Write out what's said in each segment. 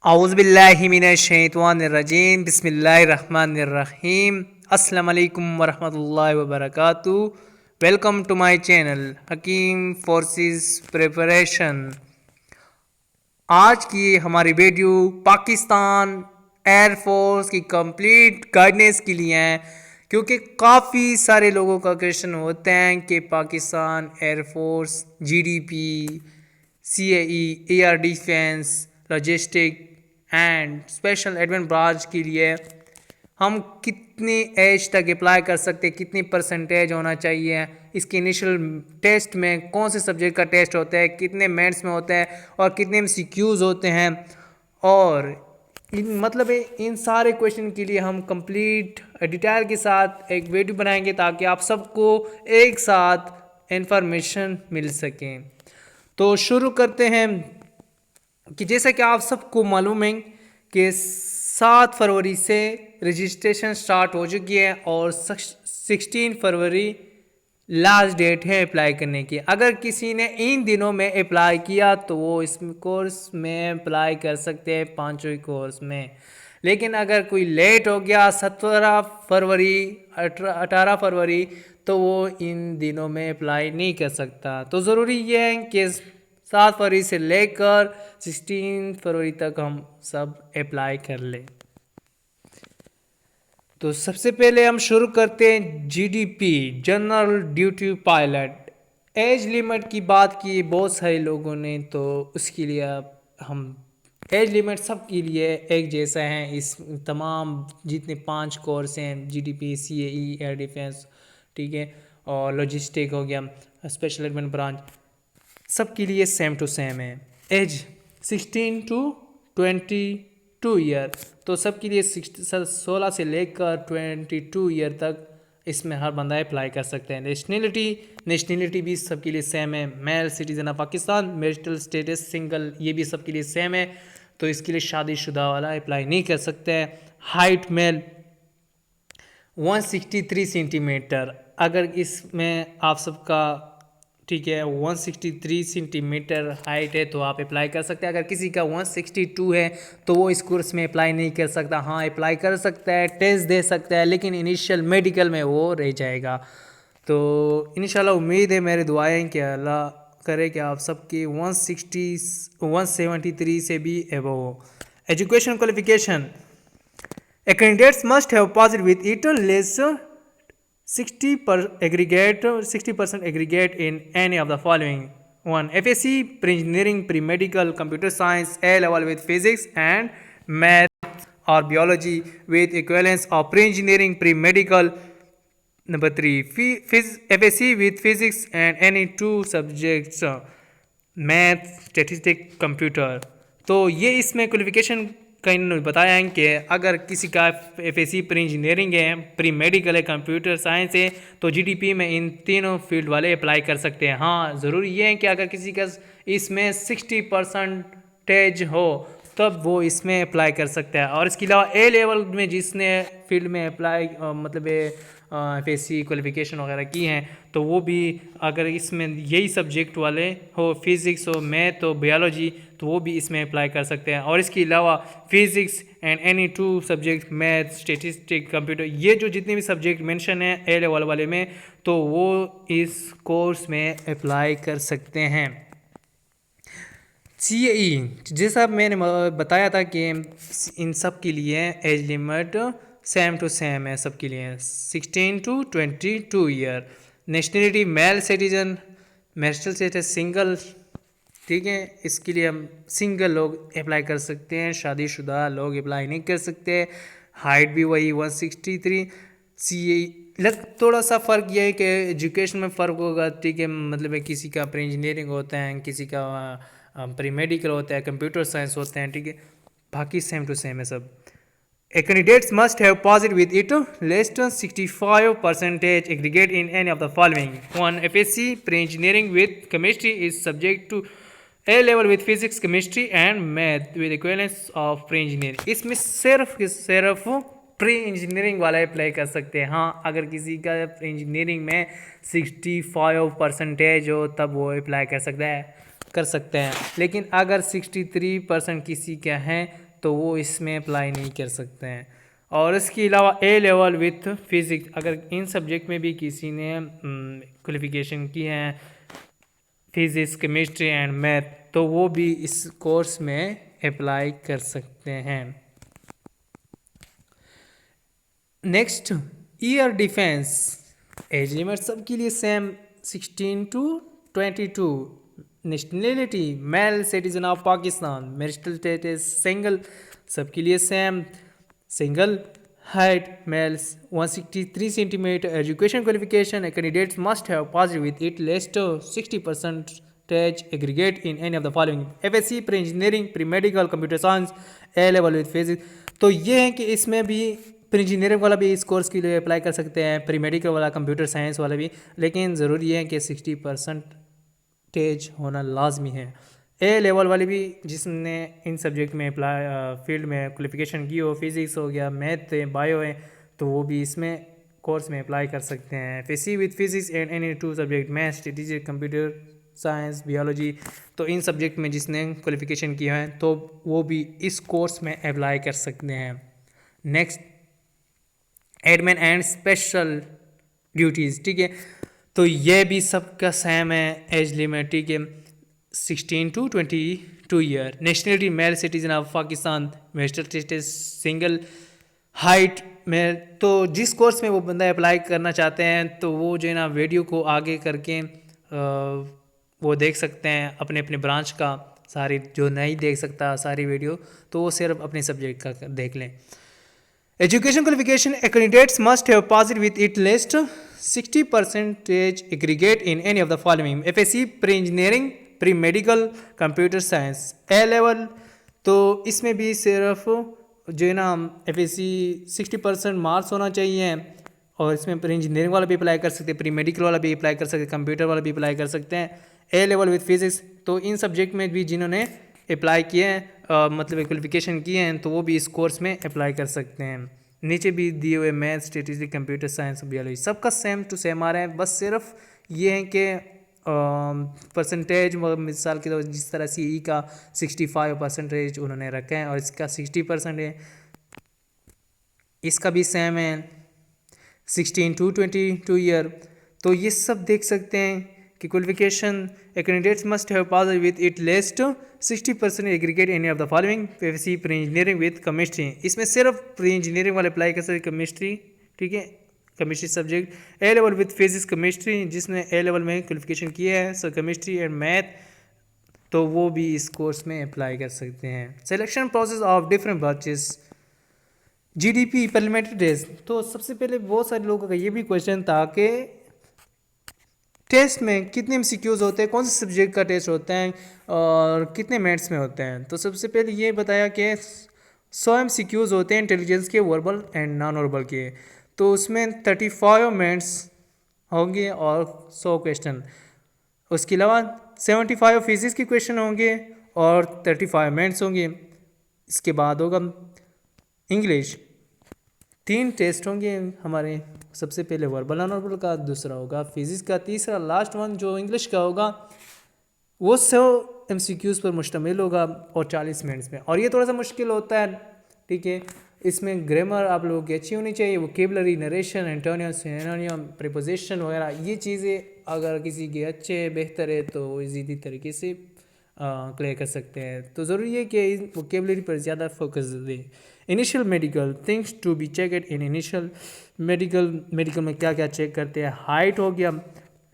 औज़ुबिल्लाहिमिनश्शैतानिर्रजीम बिस्मिल्लाहिर्रहमानिर्रहीम अस्सलाम वालेकुम वरहमतुल्लाहि वबरकातुहू। Welcome to my channel Hakeem forces preparation. आज की हमारी वीडियो पाकिस्तान एयरफोर्स की कंप्लीट गाइडेंस के लिए है, क्योंकि काफ़ी सारे लोगों का क्वेश्चन होते हैं कि Pakistan air force GDP, CAE, air defence, logistic and special advance branch के लिए हम कितनी एज तक अप्लाई कर सकते हैं, कितनी परसेंटेज होना चाहिए, इसके इनिशियल टेस्ट में कौन से सब्जेक्ट का टेस्ट होता है, कितने मेंस में होता है और कितने MCQs होते हैं, और इन सारे क्वेश्चन के लिए हम कंप्लीट डिटेल के साथ एक वीडियो बनाएंगे ताकि आप सबको एक साथ इंफॉर्मेशन मिल सके। तो शुरू करते हैं कि जैसा कि आप सबको मालूम है कि 7 फरवरी से रजिस्ट्रेशन स्टार्ट हो चुकी है और 16 फरवरी लास्ट डेट है अप्लाई करने की। अगर किसी ने इन दिनों में अप्लाई किया तो वो इस कोर्स में अप्लाई कर सकते हैं, पांचों कोर्स में। लेकिन अगर कोई लेट हो गया 17 फरवरी 18 फरवरी तो वो इन दिनों में अप्लाई नहीं कर सकता। तो ज़रूरी ये है कि 7 फरवरी से लेकर 16 फरवरी तक हम सब अप्लाई कर लें। तो सबसे पहले हम शुरू करते हैं GDP, general duty pilot. Age limit की बात की बहुत सारे लोगों ने, तो उसके लिए हम एज लिमिट सब के लिए एक जैसा है। इस तमाम जितने 5 कोर्स हैं, जीडीपी, सीएई, एयर डिफेंस, ठीक है, और लॉजिस्टिक हो गया, स्पेशल एडवांस ब्रांच, सबके लिए सेम टू सेम है। एज 16 टू 22 ईयर, तो सबके लिए 16 से लेकर 22 ईयर तक इसमें हर बंदा अप्लाई कर सकते हैं। नेशनलिटी भी सबके लिए सेम है। Male citizen of Pakistan, marital status single, ये भी सबके लिए सेम है। तो इसके लिए शादीशुदा वाला अप्लाई नहीं कर सकते हैं। हाइट मेल 163 सेंटीमीटर, अगर इसमें आप सबका ठीक है 163 सेंटीमीटर हाइट है तो आप अप्लाई कर सकते हैं। अगर किसी का 162 है तो वो इस कोर्स में अप्लाई नहीं कर सकता। हाँ, अप्लाई कर सकता है, टेस्ट दे सकता है, लेकिन इनिशियल मेडिकल में वो रह जाएगा। तो इंशाल्लाह उम्मीद है, मेरी दुआएं कि अल्लाह करे कि आप सबकी 173 से भी एबव हो। Education qualification, a candidates must have passed with it less 60% aggregate in any of the following: 1. FSC pre-engineering, pre-medical, computer science, A level with physics and math or biology with equivalence of pre-engineering, pre-medical. Number 3. FSC with physics and any 2 subjects, math, statistic, computer. तो ये इसमें qualification का इन्होंने बताया है कि अगर किसी का FSC प्री इंजीनियरिंग है, प्री मेडिकल है, कंप्यूटर साइंस है, तो जीडीपी में इन तीनों फील्ड वाले अप्लाई कर सकते हैं। हाँ, ज़रूरी ये है कि अगर किसी का इसमें 60% हो तब वो इसमें अप्लाई कर सकता है। और इसके अलावा ए लेवल में जिसने फील्ड में अप्लाई FSC क्वालिफिकेशन वगैरह की हैं, तो वो भी अगर इसमें यही सब्जेक्ट वाले हो, फिज़िक्स हो, मैथ हो, बायोलॉजी, तो वो भी इसमें अप्लाई कर सकते हैं। और इसके अलावा physics and any 2 subject, math, statistic, computer, ये जो जितने भी सब्जेक्ट मेंशन है ए लेवल वाले में, तो वो इस कोर्स में अप्लाई कर सकते हैं। CAE, जैसा मैंने बताया था कि इन सब के लिए age limit same to same है, सबके लिए 16 to 22 year. Nationality male citizen, marital status single, ठीक है, इसके लिए हम सिंगल लोग अप्लाई कर सकते हैं, शादीशुदा लोग अप्लाई नहीं कर सकते। हाइट भी वही 163। CAE थोड़ा सा फ़र्क यह है कि एजुकेशन में फ़र्क होगा, ठीक है, मतलब किसी का प्री इंजीनियरिंग होता है, किसी का प्री मेडिकल होता है, कंप्यूटर साइंस होते हैं, ठीक है, बाकी सेम टू सेम है सब। A candidates must have passed with it less than 65% aggregate in any of the following: 1. FSC pre-engineering with chemistry is subject to A level with physics, chemistry and math with equivalence of pre-engineering. इसमें सिर्फ pre engineering वाला apply कर सकते हैं। हाँ, अगर किसी का प्री इंजीनियरिंग में 65% हो तब वो अप्लाई कर सकते हैं। लेकिन अगर 63% किसी का है तो वो इसमें अप्लाई नहीं कर सकते हैं। और इसके अलावा ए लेवल विथ फिज़िक्स, अगर इन सब्जेक्ट में भी किसी ने क्वालिफ़िकेशन की है फिज़िक्स, केमिस्ट्री एंड मैथ, तो वो भी इस कोर्स में अप्लाई कर सकते हैं। Next, year defence age limit सबके लिए same 16 to 22। Nationality male citizen of Pakistan, marital status single, सबके लिए same single. Height males 163 centimetre. Education qualification, candidates must have passed with at least 60% aggregate in any of the following: FSC, pre engineering, pre medical, computer science, A level with physics. तो ये है कि इसमें भी pre engineering वाला भी इस course के लिए अप्लाई कर सकते हैं, प्री मेडिकल वाला, कंप्यूटर साइंस वाला भी, लेकिन ज़रूरी है कि 60% होना लाजमी है। ए लेवल वाले भी जिसने इन सब्जेक्ट में अप्लाई फील्ड में क्वालिफिकेशन की हो, फिज़िक्स हो गया, मैथ है, बायो है, तो वो भी इसमें कोर्स में अप्लाई कर सकते हैं। FSc with physics and any 2 subject, math, statistics, computer science, biology, तो इन सब्जेक्ट में जिसने क्वालिफिकेशन किया है तो वो भी इस कोर्स में अप्लाई कर सकते हैं। Next, admin and special duties, ठीक है, तो ये भी सबका सेम है एज लिमिट, ठीक है, 16 to 22 year. Nationality male citizen of Pakistan, marital status single. Height में तो जिस कोर्स में वो बंदा अप्लाई करना चाहते हैं तो वो जो है ना वीडियो को आगे करके वो देख सकते हैं अपने अपने ब्रांच का, सारी जो नहीं देख सकता सारी वीडियो, तो वो सिर्फ अपने सब्जेक्ट का देख लें। Education qualification, candidates must have passed with it list 60% aggregate in any of the following: FSC, pre engineering, pre medical, computer science, A level. तो इसमें भी सिर्फ जो है ना एफएससी 60% मार्क्स होना चाहिए, और इसमें प्री इंजीनियरिंग वाला भी अप्लाई कर सकते हैं, प्री मेडिकल वाला भी अप्लाई कर सकते हैं, कंप्यूटर वाला भी अप्लाई कर सकते हैं। ए लेवल विद फिजिक्स, तो इन सब्जेक्ट में भी जिन्होंने अप्लाई किए हैं मतलब क्वालिफिकेशन किए हैं तो वो भी इस कोर्स में अप्लाई कर सकते हैं। नीचे भी दिए हुए math, statistics, computer science, biology सबका सेम टू सेम आ रहा है, बस सिर्फ ये है कि परसेंटेज मिसाल के तौर जिस तरह सी ई का 65% उन्होंने रखा है और इसका 60% है, इसका भी सेम है 16 to 22 ईयर। तो ये सब देख सकते हैं कि qualification, candidates must have passed with it list 60% aggregate any of the following: FSC, pre engineering with chemistry, इसमें सिर्फ प्री इंजीनियरिंग वाले अप्लाई कर सकते केमिस्ट्री, ठीक है, chemistry subject. A level with physics chemistry, जिसने ए लेवल में क्वालिफिकेशन किया है सो केमिस्ट्री एंड मैथ, तो वो भी इस कोर्स में अप्लाई कर सकते हैं। Selection process of different batches, GDP, parliamentary days. तो सबसे पहले बहुत सारे लोगों का ये भी क्वेश्चन था कि टेस्ट में कितने एमसीक्यूज होते हैं, कौन से सब्जेक्ट का टेस्ट होता है और कितने मिनट्स में होते हैं। तो सबसे पहले ये बताया कि 100 एमसीक्यूज होते हैं इंटेलिजेंस के, वर्बल एंड नॉन वर्बल के, तो उसमें 35 मिनट्स होंगे और 100 क्वेश्चन। उसके अलावा 75 फिजिक्स के क्वेश्चन होंगे और 35 मिनट्स होंगे। इसके बाद होगा इंग्लिश, 3 टेस्ट होंगे हमारे, सबसे पहले वर्बल नॉन वर्बल का, दूसरा होगा फिजिक्स का, तीसरा लास्ट वन जो इंग्लिश का होगा वो 100 एमसीक्यूज़ पर मुश्तमिल होगा और 40 मिनट्स में। और ये थोड़ा सा मुश्किल होता है, ठीक है, इसमें ग्रामर आप लोगों की अच्छी होनी चाहिए, वोकेबलरी, नरेशन, एंटोनियम, सिनोनियम, प्रीपोजिशन वगैरह, ये चीज़ें अगर किसी के अच्छे बेहतर है तो वो ईजी तरीके से क्लियर कर सकते हैं। तो ज़रूरी है कि वोकेबलरी पर ज़्यादा फोकस दें। Initial medical things to be checked in initial medical में क्या क्या चेक करते हैं: हाइट हो गया,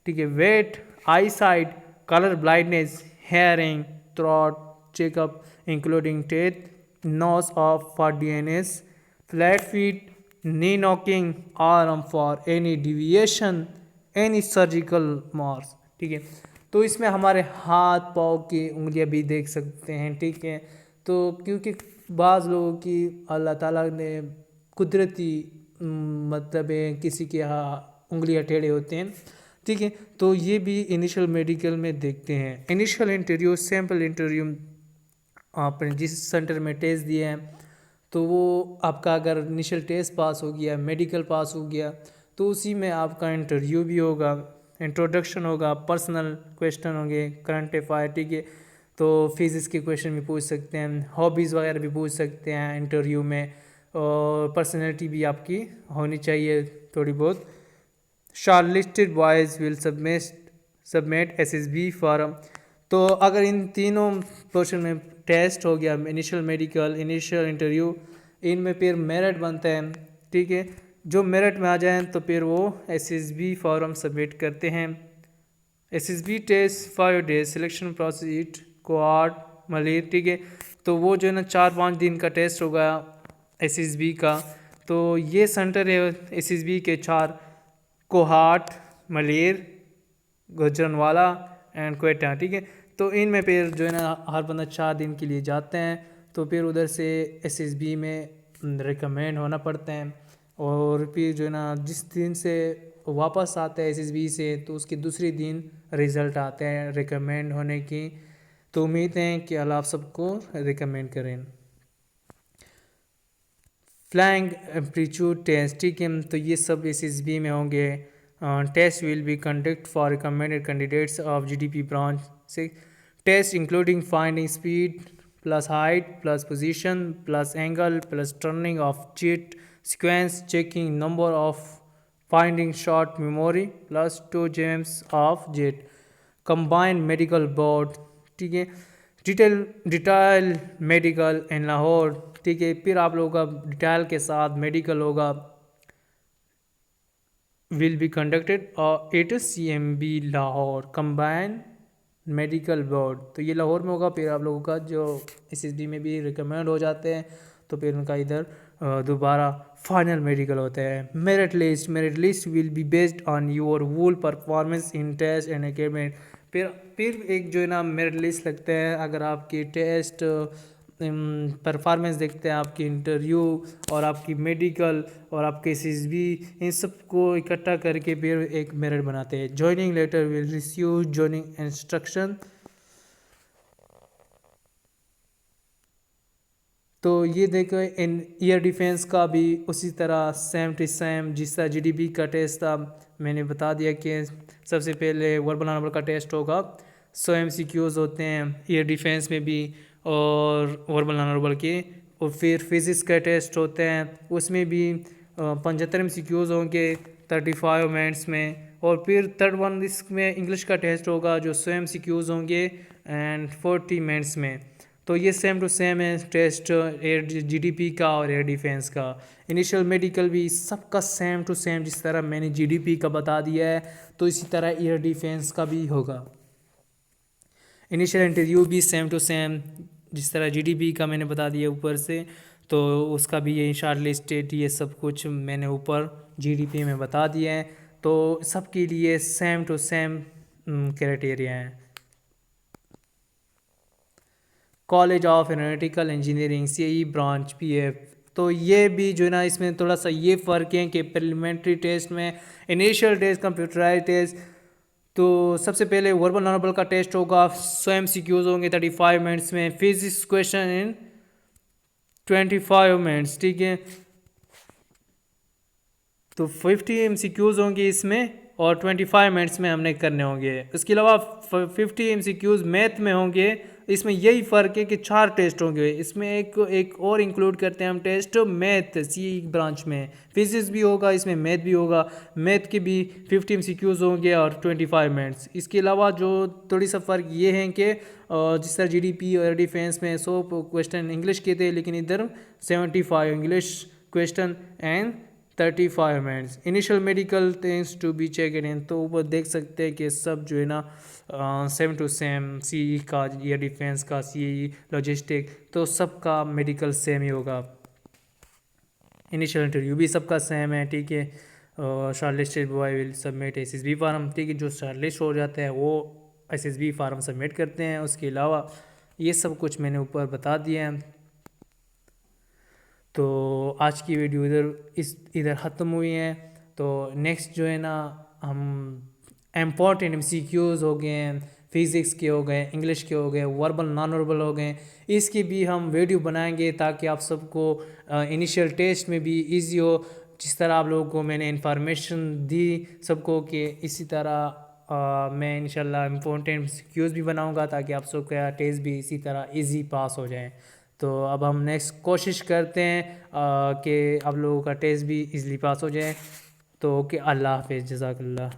ठीक है, weight, eye sight, colour blindness, hearing, throat checkup including teeth, nose off for DNS, flat feet, knee knocking, arm for any deviation, any surgical marks, ठीक है। तो इसमें हमारे हाथ पाँव की उंगलियां भी देख सकते हैं, ठीक है। तो क्योंकि बाज़ लोगों की अल्लाह ताला ने कुदरती मतलब किसी के उंगलियां टेढ़े होते हैं, ठीक है, तो ये भी इनिशियल मेडिकल में देखते हैं। इनिशियल इंटरव्यू, सैम्पल इंटरव्यू, आपने जिस सेंटर में टेस्ट दिए हैं तो वो आपका अगर इनिशियल टेस्ट पास हो गया, मेडिकल पास हो गया, तो उसी में आपका इंटरव्यू भी होगा, इंट्रोडक्शन होगा, पर्सनल क्वेश्चन होंगे, करंट अफेयर, ठीक है। तो फिजिक्स के क्वेश्चन भी पूछ सकते हैं, हॉबीज़ वगैरह भी पूछ सकते हैं इंटरव्यू में, और पर्सनैलिटी भी आपकी होनी चाहिए थोड़ी बहुत। Shortlisted boys will submit SSB form. तो अगर इन तीनों पोर्शन में टेस्ट हो गया, इनिशियल मेडिकल, इनिशियल इंटरव्यू, इनमें फिर मेरिट बनता है, ठीक है। जो मेरिट में आ जाए तो फिर वो एसएसबी फॉर्म सबमिट करते हैं। SSB test 5 days selection proceed कोआर्ड मलिर, ठीक है। तो वो जो है ना 4-5 दिन का टेस्ट होगा एसएसबी का। तो ये सेंटर है एसएसबी के 4, कोहाट, मलिर, गुजरनवाला एंड क्वेटा, ठीक है। तो इनमें फिर जो है ना हर बंदा 4 दिन के लिए जाते हैं, तो फिर उधर से एसएसबी में रिकमेंड होना पड़ता है, और फिर जो है ना जिस दिन से वापस आता है एसएसबी से तो उसके दूसरे दिन रिज़ल्ट आते हैं रिकमेंड होने की। तो उम्मीद है कि अल्लाह आप सबको रिकमेंड करें। फ्लैंग एप्टीट्यूड टेस्ट, ठीक है। तो ये सब एसएसबी में होंगे। Test will be conduct for recommended candidates of GDP branch से। Test including finding speed plus height plus position plus angle plus turning of jet sequence, checking number of finding short memory plus 2 gems of jet combined medical board, ठीक है। Detail medical इन लाहौर, ठीक है। फिर आप लोगों का detail के साथ मेडिकल होगा, विल बी कंडक्टेड और at CMB Lahore combined medical board. तो ये लाहौर में होगा। फिर आप लोगों का जो SSB में भी रिकमेंड हो जाते हैं तो फिर उनका इधर दोबारा फाइनल मेडिकल होता है। Merit list will be based on your whole performance in test and academic. फिर एक जो है ना मेरिट लिस्ट लगता है, अगर आपकी टेस्ट परफॉर्मेंस देखते हैं, आपकी इंटरव्यू और आपकी मेडिकल और आपके SSB, इन सब को इकट्ठा करके फिर एक मेरिट बनाते हैं। Joining letter will receive joining instruction. तो ये देखो इन एयर डिफेंस का भी उसी तरह सेम टू सेम जिस तरह GDP का टेस्ट था, मैंने बता दिया कि सबसे पहले वर्बल नॉन का टेस्ट होगा, 100 MCQs होते हैं एयर डिफेंस में भी और वर्बल नॉन के, और फिर फिज़िक्स का टेस्ट होते हैं उसमें भी 75 MCQs होंगे 35 मिनट्स में, और फिर थर्ड वन इसमें इंग्लिश का टेस्ट होगा जो 100 MCQs होंगे एंड 40 मिनट्स में। तो ये सेम टू सेम है टेस्ट एयर GDP का और एयर डिफेंस का। इनिशियल मेडिकल भी सबका सेम टू सेम, जिस तरह मैंने GDP का बता दिया है तो इसी तरह एयर डिफेंस का भी होगा। इनिशियल इंटरव्यू भी सेम टू सेम, जिस तरह GDP का मैंने बता दिया ऊपर से, तो उसका भी ये शॉर्ट लिस्टेड ये सब कुछ मैंने ऊपर GDP में बता दिया है। तो सबके लिए सेम टू सेम क्राइटेरिया हैं। College of aeronautical engineering CAE branch PF, तो ये भी जो है ना इसमें थोड़ा सा ये फ़र्क है कि प्रिलिमिनरी टेस्ट में इनिशियल टेस्ट कंप्यूटराइज टेस्ट, तो सबसे पहले वर्बल नॉन वर्बल का टेस्ट होगा, 100 MCQs होंगे 35 मिनट्स में, फिजिक्स क्वेश्चन इन 25 मिनट्स, ठीक है। तो 50 MCQs होंगे इसमें और 25 मिनट्स में हमने करने होंगे। इसके अलावा 50 MCQs मैथ में होंगे। इसमें यही फ़र्क है कि 4 टेस्ट होंगे, इसमें एक और इंक्लूड करते हैं हम टेस्ट मैथ CAE ब्रांच में, फिजिक्स भी होगा इसमें, मैथ भी होगा। मैथ के भी 50 MCQs होंगे और 25 मिनट्स। इसके अलावा जो थोड़ी सा फ़र्क ये है कि जिस तरह GDP और डिफेंस में 100 क्वेश्चन इंग्लिश के थे, लेकिन इधर 75 English question and 35 minutes. Initial medical things to be check in, तो ऊपर देख सकते हैं कि सब जो है ना सेम टू सेम, CAE का, एयर डिफेंस का, CAE लॉजिस्टिक, तो सबका मेडिकल सेम ही होगा। इनिशियल इंटरव्यू भी सबका सेम है, ठीक है। Shortlisted boy will submit SSB form, ठीक है। जो शॉर्टलिस्ट हो जाता है वो SSB फार्म सबमिट करते हैं। उसके अलावा ये सब कुछ मैंने ऊपर बता दिया है। तो आज की वीडियो इधर ख़त्म हुई है। तो नेक्स्ट जो है ना हम इम्पॉर्टेंट MCQs हो गए हैं, फिज़िक्स के हो गए, इंग्लिश के हो गए, वर्बल नॉन वर्बल हो गए, इसकी भी हम वीडियो बनाएंगे ताकि आप सबको इनिशियल टेस्ट में भी इजी हो। जिस तरह आप लोगों को मैंने इन्फॉर्मेशन दी सबको कि इसी तरह मैं इंशाल्लाह इम्पोर्टेंट क्यूज़ भी बनाऊंगा ताकि आप सबका टेस्ट भी इसी तरह इजी पास हो जाए। तो अब हम नेक्स्ट कोशिश करते हैं कि आप लोगों का टेस्ट भी इजीली पास हो जाए। तो ओके, अल्लाह हाफिज़, जज़ाकल्लाह।